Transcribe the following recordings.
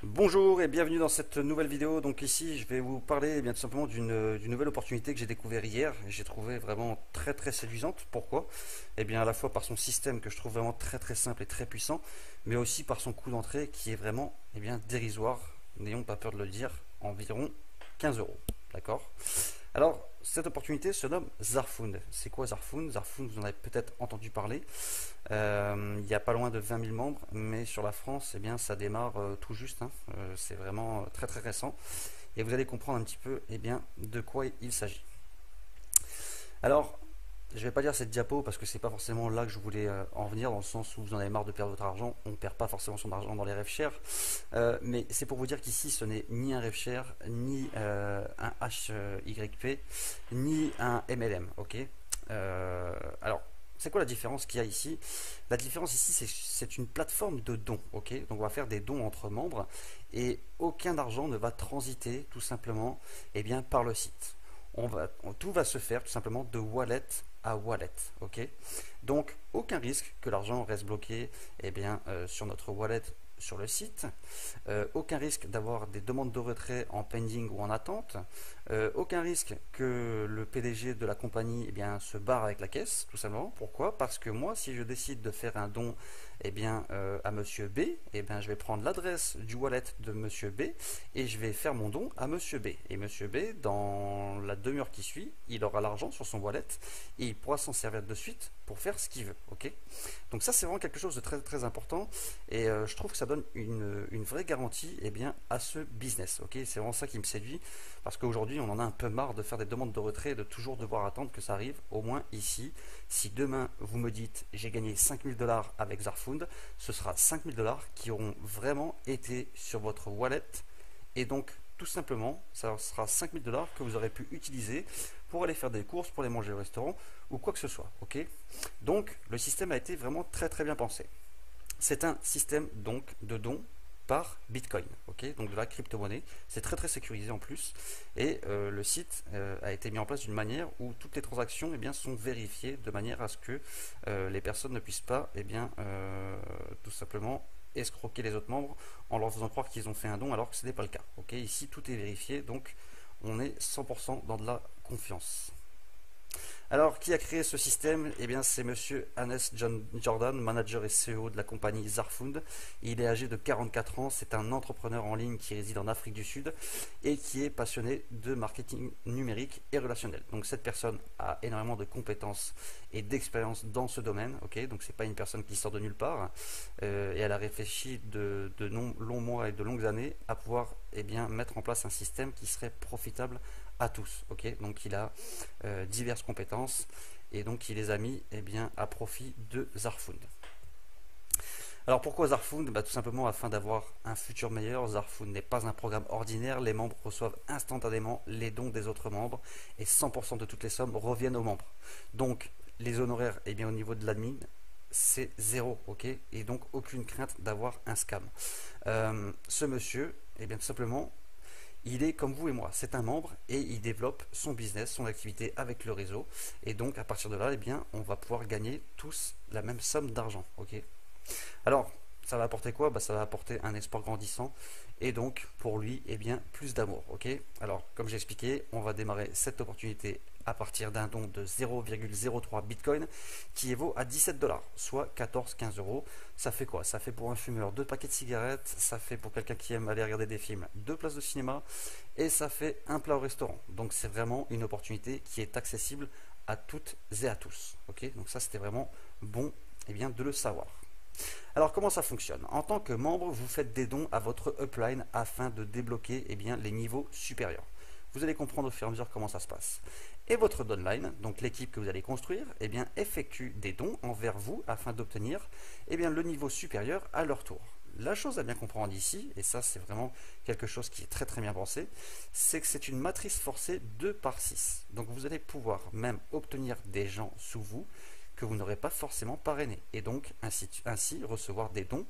Bonjour et bienvenue dans cette nouvelle vidéo. Donc ici, je vais vous parler tout simplement d'une nouvelle opportunité que j'ai découvert hier. J'ai trouvé vraiment très séduisante. Pourquoi? Eh bien à la fois par son système que je trouve vraiment très simple et très puissant, mais aussi par son coût d'entrée qui est vraiment dérisoire. N'ayons pas peur de le dire, environ 15 euros. D'accord? Alors, cette opportunité se nomme Zarfund. C'est quoi Zarfund? Zarfund, vous en avez peut-être entendu parler. Il n'y a pas loin de 20 000 membres, mais sur la France, ça démarre tout juste, hein. C'est vraiment très récent. Et vous allez comprendre un petit peu de quoi il s'agit. Alors, je ne vais pas dire cette diapo parce que c'est pas forcément là que je voulais en venir, dans le sens où vous en avez marre de perdre votre argent. On ne perd pas forcément son argent dans les rêves chers. Mais c'est pour vous dire qu'ici, ce n'est ni un rêve cher, ni un HYP, ni un MLM. Ok. Alors, c'est quoi la différence qu'il y a ici? La différence ici, c'est une plateforme de dons. Ok. Donc, on va faire des dons entre membres et aucun argent ne va transiter tout simplement par le site. Tout va se faire tout simplement de wallet à wallet. Ok. Donc, aucun risque que l'argent reste bloqué sur notre wallet sur le site, aucun risque d'avoir des demandes de retrait en pending ou en attente, aucun risque que le PDG de la compagnie se barre avec la caisse, tout simplement. Pourquoi? Parce que moi, si je décide de faire un don à Monsieur B, je vais prendre l'adresse du wallet de Monsieur B et je vais faire mon don à Monsieur B. Et Monsieur B, dans la demi-heure qui suit, il aura l'argent sur son wallet et il pourra s'en servir de suite pour faire ce qu'il veut. Ok. Donc ça, c'est vraiment quelque chose de très important et je trouve que ça donne une vraie garantie à ce business. Ok. C'est vraiment ça qui me séduit parce qu'aujourd'hui, on en a un peu marre de faire des demandes de retrait et de toujours devoir attendre que ça arrive. Au moins ici, si demain vous me dites j'ai gagné 5000 $ avec Zarfund, ce sera 5000 $ qui auront vraiment été sur votre wallet et donc tout simplement ça sera 5000 $ que vous aurez pu utiliser pour aller faire des courses, pour aller manger au restaurant ou quoi que ce soit. Ok. Donc le système a été vraiment très bien pensé. C'est un système donc de dons par Bitcoin, ok, donc de la crypto-monnaie. C'est très sécurisé en plus. Et le site a été mis en place d'une manière où toutes les transactions sont vérifiées de manière à ce que les personnes ne puissent pas tout simplement escroquer les autres membres en leur faisant croire qu'ils ont fait un don alors que ce n'est pas le cas. Ok, ici tout est vérifié, donc on est 100% dans de la confiance. Alors, qui a créé ce système? C'est monsieur Hannes Jordan, manager et CEO de la compagnie Zarfund. Il est âgé de 44 ans, c'est un entrepreneur en ligne qui réside en Afrique du Sud et qui est passionné de marketing numérique et relationnel. Donc cette personne a énormément de compétences et d'expérience dans ce domaine. Ok, donc c'est pas une personne qui sort de nulle part et elle a réfléchi de longs mois et de longues années à pouvoir mettre en place un système qui serait profitable à tous. Ok, donc il a diverses compétences et donc il les a mis à profit de Zarfund. Alors pourquoi Zarfund? Tout simplement afin d'avoir un futur meilleur. Zarfund n'est pas un programme ordinaire, les membres reçoivent instantanément les dons des autres membres et 100% de toutes les sommes reviennent aux membres. Donc les honoraires au niveau de l'admin, c'est zéro, ok, et donc aucune crainte d'avoir un scam. Ce monsieur, tout simplement, il est comme vous et moi, c'est un membre et il développe son business, son activité avec le réseau. Et donc à partir de là, on va pouvoir gagner tous la même somme d'argent. Ok. Alors, ça va apporter quoi? Ça va apporter un espoir grandissant et donc pour lui, plus d'amour. Ok. Alors, comme j'ai expliqué, on va démarrer cette opportunité à partir d'un don de 0,03 Bitcoin qui évaut à 17 $, soit 14-15 euros. Ça fait quoi? Ça fait pour un fumeur 2 paquets de cigarettes, ça fait pour quelqu'un qui aime aller regarder des films 2 places de cinéma et ça fait un plat au restaurant. Donc c'est vraiment une opportunité qui est accessible à toutes et à tous. Ok, donc ça c'était vraiment bon de le savoir. Alors comment ça fonctionne? En tant que membre, vous faites des dons à votre upline afin de débloquer les niveaux supérieurs. Vous allez comprendre au fur et à mesure comment ça se passe. Et votre downline, donc l'équipe que vous allez construire, effectue des dons envers vous afin d'obtenir le niveau supérieur à leur tour. La chose à bien comprendre ici, et ça c'est vraiment quelque chose qui est très bien pensé, c'est que c'est une matrice forcée 2/6. Donc vous allez pouvoir même obtenir des gens sous vous que vous n'aurez pas forcément parrainés et donc ainsi recevoir des dons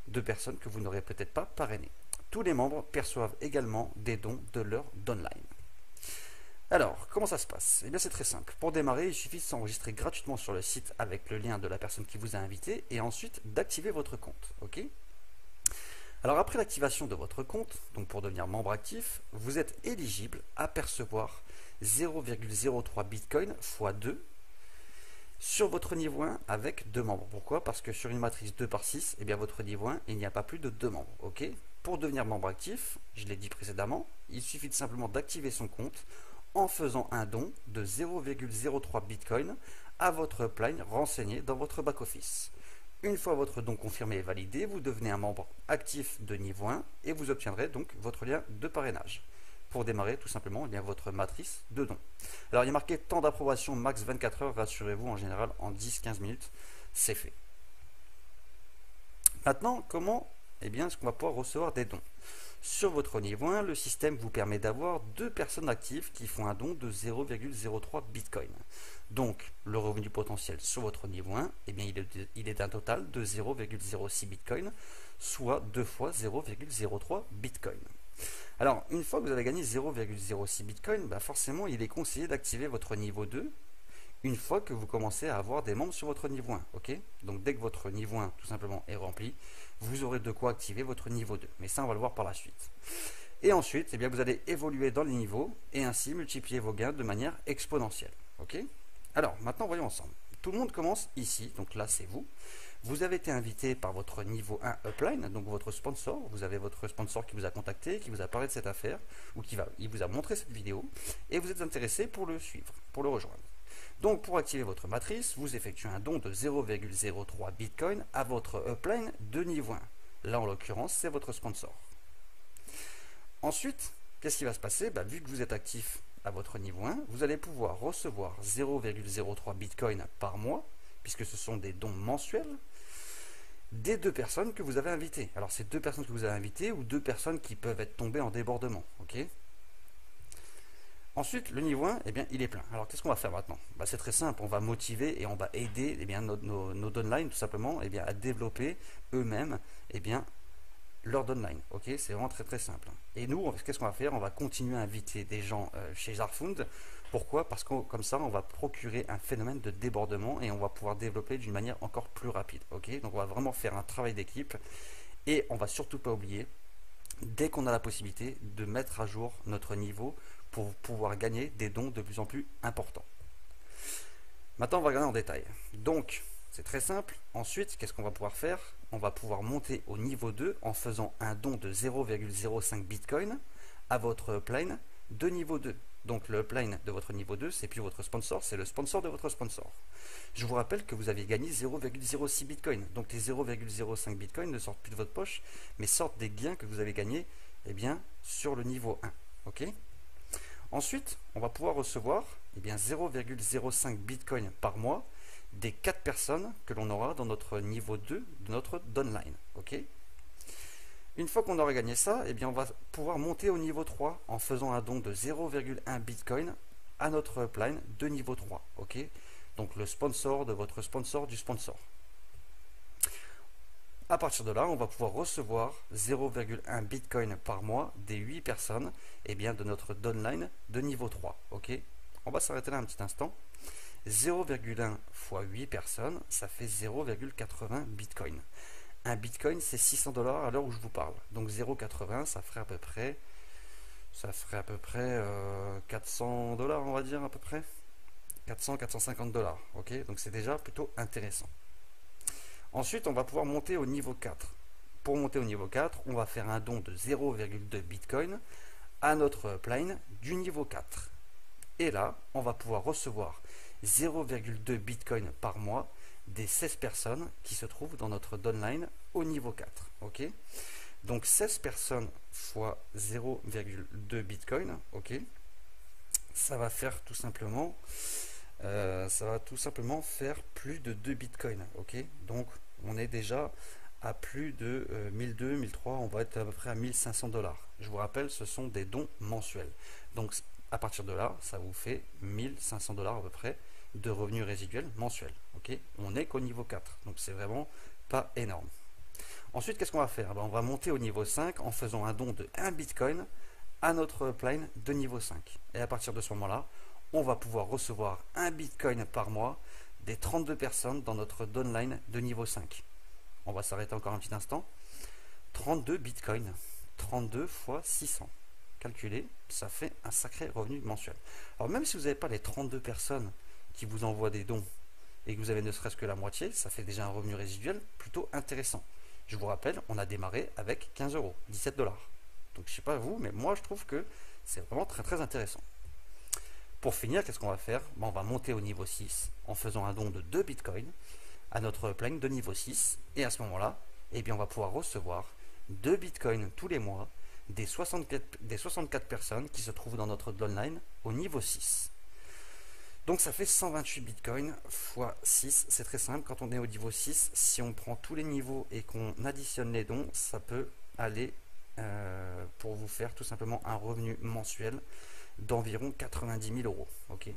de personnes que vous n'aurez peut-être pas parrainées. Tous les membres perçoivent également des dons de leur downline. Alors, comment ça se passe? C'est très simple. Pour démarrer, il suffit de s'enregistrer gratuitement sur le site avec le lien de la personne qui vous a invité et ensuite d'activer votre compte. Ok. Alors après l'activation de votre compte, donc pour devenir membre actif, vous êtes éligible à percevoir 0,03 Bitcoin x 2 sur votre niveau 1 avec 2 membres. Pourquoi? Parce que sur une matrice 2 par 6, eh bien votre niveau 1, il n'y a pas plus de 2 membres. Ok? Pour devenir membre actif, je l'ai dit précédemment, il suffit de simplement d'activer son compte en faisant un don de 0,03 Bitcoin à votre upline renseigné dans votre back-office. Une fois votre don confirmé et validé, vous devenez un membre actif de niveau 1 et vous obtiendrez donc votre lien de parrainage pour démarrer tout simplement votre matrice de dons. Alors il y a marqué temps d'approbation max 24 heures, rassurez-vous, en général en 10-15 minutes, c'est fait. Maintenant, comment est-ce qu'on va pouvoir recevoir des dons? Sur votre niveau 1, le système vous permet d'avoir 2 personnes actives qui font un don de 0,03 Bitcoin. Donc, le revenu potentiel sur votre niveau 1, il est d'un total de 0,06 Bitcoin, soit 2 fois 0,03 Bitcoin. Alors, une fois que vous avez gagné 0,06 Bitcoin, forcément, il est conseillé d'activer votre niveau 2 une fois que vous commencez à avoir des membres sur votre niveau 1. Ok? Donc, dès que votre niveau 1, tout simplement, est rempli, vous aurez de quoi activer votre niveau 2. Mais ça, on va le voir par la suite. Et ensuite, vous allez évoluer dans les niveaux et ainsi multiplier vos gains de manière exponentielle. Ok? Alors, maintenant, voyons ensemble. Tout le monde commence ici, donc là, c'est vous. Vous avez été invité par votre niveau 1 upline, donc votre sponsor. Vous avez votre sponsor qui vous a contacté, qui vous a parlé de cette affaire, ou il vous a montré cette vidéo, et vous êtes intéressé pour le suivre, pour le rejoindre. Donc, pour activer votre matrice, vous effectuez un don de 0,03 Bitcoin à votre upline de niveau 1. Là, en l'occurrence, c'est votre sponsor. Ensuite, qu'est-ce qui va se passer? Vu que vous êtes actif à votre niveau 1, vous allez pouvoir recevoir 0,03 Bitcoin par mois, puisque ce sont des dons mensuels, des 2 personnes que vous avez invitées. Alors, c'est 2 personnes que vous avez invitées ou 2 personnes qui peuvent être tombées en débordement. Ok? Ensuite, le niveau 1, il est plein. Alors, qu'est-ce qu'on va faire maintenant? C'est très simple. On va motiver et on va aider nos downlines, tout simplement, à développer eux-mêmes leur downline. Ok? C'est vraiment très très simple. Et nous, qu'est-ce qu'on va faire? On va continuer à inviter des gens chez Jarfund. Pourquoi? Parce que comme ça, on va procurer un phénomène de débordement et on va pouvoir développer d'une manière encore plus rapide. Ok? Donc, on va vraiment faire un travail d'équipe et on va surtout pas oublier, dès qu'on a la possibilité, de mettre à jour notre niveau pour pouvoir gagner des dons de plus en plus importants. Maintenant, on va regarder en détail. Donc, c'est très simple. Ensuite, qu'est-ce qu'on va pouvoir faire? On va pouvoir monter au niveau 2 en faisant un don de 0,05 Bitcoin à votre upline de niveau 2. Donc, le upline de votre niveau 2, c'est plus votre sponsor, c'est le sponsor de votre sponsor. Je vous rappelle que vous avez gagné 0,06 Bitcoin. Donc, les 0,05 Bitcoin ne sortent plus de votre poche, mais sortent des gains que vous avez gagnés sur le niveau 1. Ok? Ensuite, on va pouvoir recevoir 0,05 Bitcoin par mois des 4 personnes que l'on aura dans notre niveau 2 de notre downline. Ok? Une fois qu'on aura gagné ça, on va pouvoir monter au niveau 3 en faisant un don de 0,1 Bitcoin à notre upline de niveau 3. Ok? Donc le sponsor de votre sponsor du sponsor. À partir de là, on va pouvoir recevoir 0,1 Bitcoin par mois des 8 personnes de notre downline de niveau 3. Ok? On va s'arrêter là un petit instant. 0,1 fois 8 personnes, ça fait 0,80 Bitcoin. Un Bitcoin, c'est 600 $ à l'heure où je vous parle. Donc 0,80, ça ferait à peu près 400 $, on va dire à peu près. 400-450 $. Ok? Donc c'est déjà plutôt intéressant. Ensuite, on va pouvoir monter au niveau 4. Pour monter au niveau 4, on va faire un don de 0,2 Bitcoin à notre upline du niveau 4. Et là, on va pouvoir recevoir 0,2 Bitcoin par mois des 16 personnes qui se trouvent dans notre downline au niveau 4. Ok? Donc 16 personnes fois 0,2 Bitcoin. Ok? Ça va faire tout simplement faire plus de 2 bitcoins. Ok? Donc on est déjà à plus de 1200, 1300, on va être à peu près à 1500 $. Je vous rappelle, ce sont des dons mensuels. Donc à partir de là, ça vous fait 1500 $ à peu près de revenus résiduels mensuels. Ok? On n'est qu'au niveau 4, donc c'est vraiment pas énorme. Ensuite, qu'est-ce qu'on va faire? On va monter au niveau 5 en faisant un don de 1 bitcoin à notre upline de niveau 5. Et à partir de ce moment-là, on va pouvoir recevoir 1 bitcoin par mois des 32 personnes dans notre downline de niveau 5. On va s'arrêter encore un petit instant. 32 bitcoins. 32 fois 600. Calculé, ça fait un sacré revenu mensuel. Alors même si vous n'avez pas les 32 personnes qui vous envoient des dons et que vous avez ne serait-ce que la moitié, ça fait déjà un revenu résiduel plutôt intéressant. Je vous rappelle, on a démarré avec 15 euros, 17 dollars. Donc je sais pas vous, mais moi je trouve que c'est vraiment très très intéressant. Pour finir, qu'est-ce qu'on va faire? On va monter au niveau 6 en faisant un don de 2 bitcoins à notre upline de niveau 6. Et à ce moment-là, eh bien, on va pouvoir recevoir 2 bitcoins tous les mois des 64 personnes qui se trouvent dans notre downline au niveau 6. Donc ça fait 128 bitcoins fois 6. C'est très simple. Quand on est au niveau 6, si on prend tous les niveaux et qu'on additionne les dons, ça peut aller pour vous faire tout simplement un revenu mensuel d'environ 90 000 euros. Ok.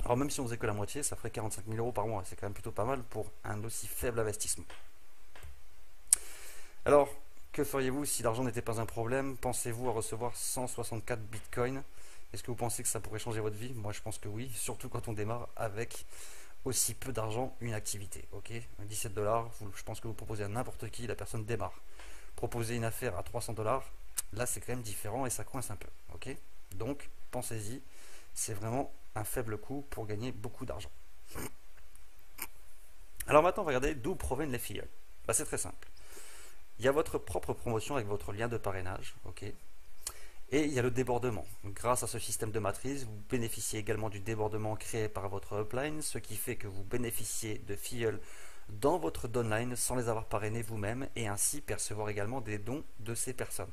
Alors même si on faisait que la moitié, ça ferait 45 000 euros par mois. C'est quand même plutôt pas mal pour un aussi faible investissement. Alors, que feriez-vous si l'argent n'était pas un problème? Pensez-vous à recevoir 164 bitcoins? Est-ce que vous pensez que ça pourrait changer votre vie? Moi, je pense que oui, surtout quand on démarre avec aussi peu d'argent une activité. Ok, 17 dollars, je pense que vous proposez à n'importe qui, la personne démarre. Proposer une affaire à 300 dollars, là, c'est quand même différent et ça coince un peu. Ok, donc pensez-y, c'est vraiment un faible coût pour gagner beaucoup d'argent. Alors maintenant, regardez d'où proviennent les filleuls. Bah, c'est très simple. Il y a votre propre promotion avec votre lien de parrainage, ok. Et il y a le débordement. Grâce à ce système de matrice, vous bénéficiez également du débordement créé par votre upline, ce qui fait que vous bénéficiez de filleuls dans votre downline sans les avoir parrainés vous-même et ainsi percevoir également des dons de ces personnes.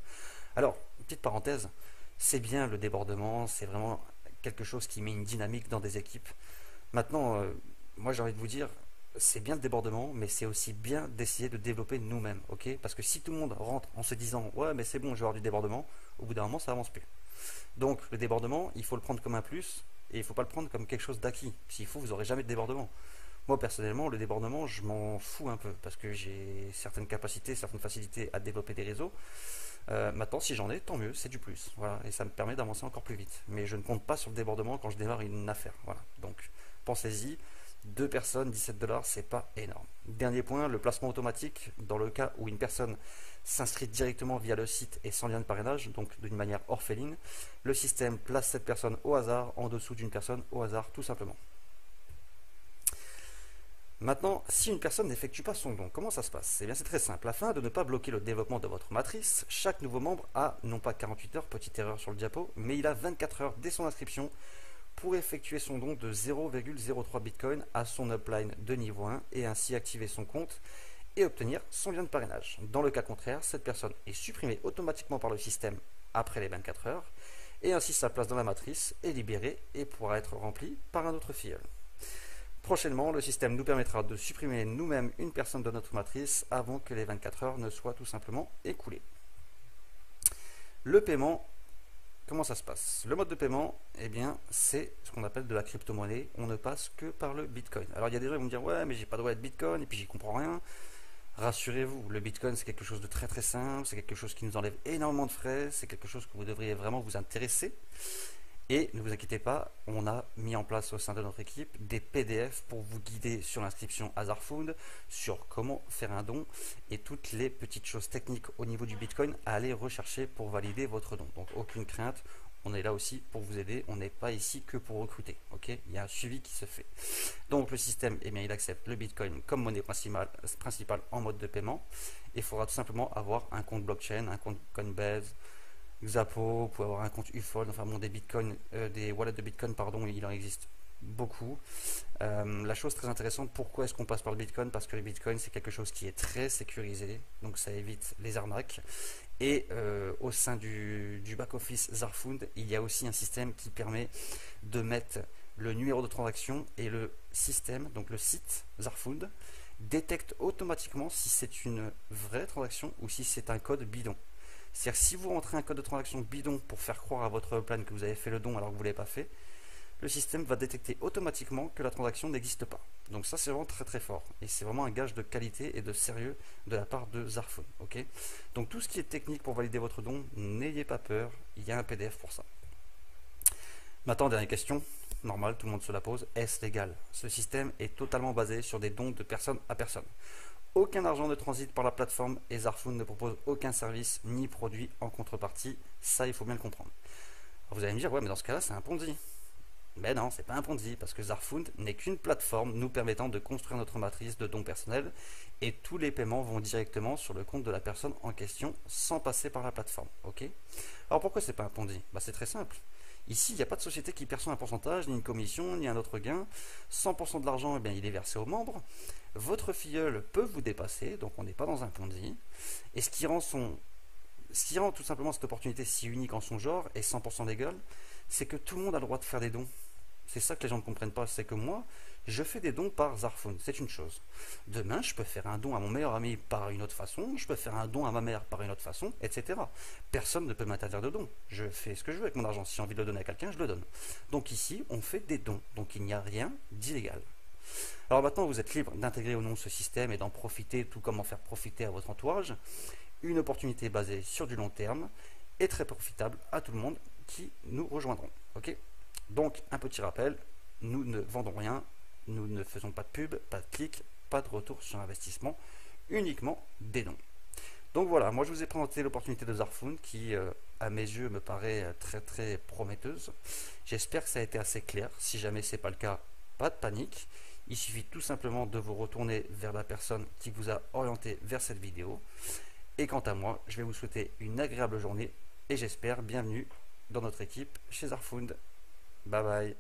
Alors, petite parenthèse, c'est bien le débordement, c'est vraiment quelque chose qui met une dynamique dans des équipes. Maintenant, moi j'ai envie de vous dire, c'est bien le débordement, mais c'est aussi bien d'essayer de développer nous-mêmes, ok? Parce que si tout le monde rentre en se disant ouais mais c'est bon, je vais avoir du débordement, au bout d'un moment ça avance plus. Donc le débordement, il faut le prendre comme un plus et il ne faut pas le prendre comme quelque chose d'acquis. S'il faut, vous n'aurez jamais de débordement. Moi personnellement, le débordement, je m'en fous un peu parce que j'ai certaines capacités, certaines facilités à développer des réseaux. Maintenant, si j'en ai, tant mieux, c'est du plus. Voilà, et ça me permet d'avancer encore plus vite. Mais je ne compte pas sur le débordement quand je démarre une affaire. Voilà. Donc, pensez-y. 2 personnes, 17 dollars, c'est pas énorme. Dernier point, le placement automatique. Dans le cas où une personne s'inscrit directement via le site et sans lien de parrainage, donc d'une manière orpheline, le système place cette personne au hasard en dessous d'une personne au hasard, tout simplement. Maintenant, si une personne n'effectue pas son don, comment ça se passe? Eh bien, c'est très simple. Afin de ne pas bloquer le développement de votre matrice, chaque nouveau membre a non pas 48 heures, petite erreur sur le diapo, mais il a 24 heures dès son inscription pour effectuer son don de 0,03 bitcoin à son upline de niveau 1 et ainsi activer son compte et obtenir son lien de parrainage. Dans le cas contraire, cette personne est supprimée automatiquement par le système après les 24 heures et ainsi sa place dans la matrice est libérée et pourra être remplie par un autre filleul. Prochainement, le système nous permettra de supprimer nous-mêmes une personne de notre matrice avant que les 24 heures ne soient tout simplement écoulées. Le paiement, comment ça se passe? Le mode de paiement, eh bien, c'est ce qu'on appelle de la crypto-monnaie. On ne passe que par le Bitcoin. Alors, il y a des gens qui vont me dire, ouais, mais j'ai pas de wallet Bitcoin et puis j'y comprends rien. Rassurez-vous, le Bitcoin, c'est quelque chose de très très simple, c'est quelque chose qui nous enlève énormément de frais, c'est quelque chose que vous devriez vraiment vous intéresser. Et ne vous inquiétez pas, on a mis en place au sein de notre équipe des PDF pour vous guider sur l'inscription Hazardfound, sur comment faire un don et toutes les petites choses techniques au niveau du Bitcoin à aller rechercher pour valider votre don. Donc aucune crainte, on est là aussi pour vous aider, on n'est pas ici que pour recruter. Ok, il y a un suivi qui se fait. Donc le système, eh bien, il accepte le Bitcoin comme monnaie principale en mode de paiement. Il faudra tout simplement avoir un compte blockchain, un compte Coinbase, Xapo, vous pouvez avoir un compte Ufold, enfin bon, des bitcoins, des wallets de bitcoin, pardon, il en existe beaucoup. La chose très intéressante, pourquoi est-ce qu'on passe par le bitcoin? Parce que le bitcoin, c'est quelque chose qui est très sécurisé, donc ça évite les arnaques. Et au sein du back-office Hazardfound, il y a aussi un système qui permet de mettre le numéro de transaction et le système, donc le site Hazardfound, détecte automatiquement si c'est une vraie transaction ou si c'est un code bidon. C'est-à-dire si vous rentrez un code de transaction bidon pour faire croire à votre plan que vous avez fait le don alors que vous ne l'avez pas fait, le système va détecter automatiquement que la transaction n'existe pas. Donc ça c'est vraiment très très fort et c'est vraiment un gage de qualité et de sérieux de la part de Hazardfound. Okay, donc tout ce qui est technique pour valider votre don, n'ayez pas peur, il y a un PDF pour ça. Maintenant, dernière question, normale, tout le monde se la pose. Est-ce légal? Ce système est totalement basé sur des dons de personne à personne. Aucun argent ne transite par la plateforme et Zarfoon ne propose aucun service ni produit en contrepartie. Ça, il faut bien le comprendre. Alors vous allez me dire, ouais, mais dans ce cas-là, c'est un Ponzi. Mais non, c'est pas un Ponzi, parce que Zarfoon n'est qu'une plateforme nous permettant de construire notre matrice de dons personnels et tous les paiements vont directement sur le compte de la personne en question sans passer par la plateforme. Ok? Alors pourquoi c'est pas un Ponzi? Bah, c'est très simple. Ici, il n'y a pas de société qui perçoit un pourcentage, ni une commission, ni un autre gain. 100% de l'argent, eh bien, il est versé aux membres. Votre filleul peut vous dépasser, donc on n'est pas dans un Ponzi. Et ce qui rend tout simplement cette opportunité si unique en son genre et 100% légal, c'est que tout le monde a le droit de faire des dons. C'est ça que les gens ne comprennent pas, c'est que moi, je fais des dons par Zarfoon, c'est une chose. Demain, je peux faire un don à mon meilleur ami par une autre façon, je peux faire un don à ma mère par une autre façon, etc. Personne ne peut m'interdire de don. Je fais ce que je veux avec mon argent. Si j'ai envie de le donner à quelqu'un, je le donne. Donc ici, on fait des dons, donc il n'y a rien d'illégal. Alors maintenant, vous êtes libre d'intégrer ou non ce système et d'en profiter, tout comme en faire profiter à votre entourage. Une opportunité basée sur du long terme et très profitable à tout le monde qui nous rejoindront. Ok? Donc, un petit rappel, nous ne vendons rien, nous ne faisons pas de pub, pas de clics, pas de retour sur investissement, uniquement des dons. Donc voilà, moi je vous ai présenté l'opportunité de Zarfoon qui, à mes yeux, me paraît très très prometteuse. J'espère que ça a été assez clair. Si jamais ce n'est pas le cas, pas de panique. Il suffit tout simplement de vous retourner vers la personne qui vous a orienté vers cette vidéo. Et quant à moi, je vais vous souhaiter une agréable journée et j'espère bienvenue dans notre équipe chez Zarfoon. Bye bye.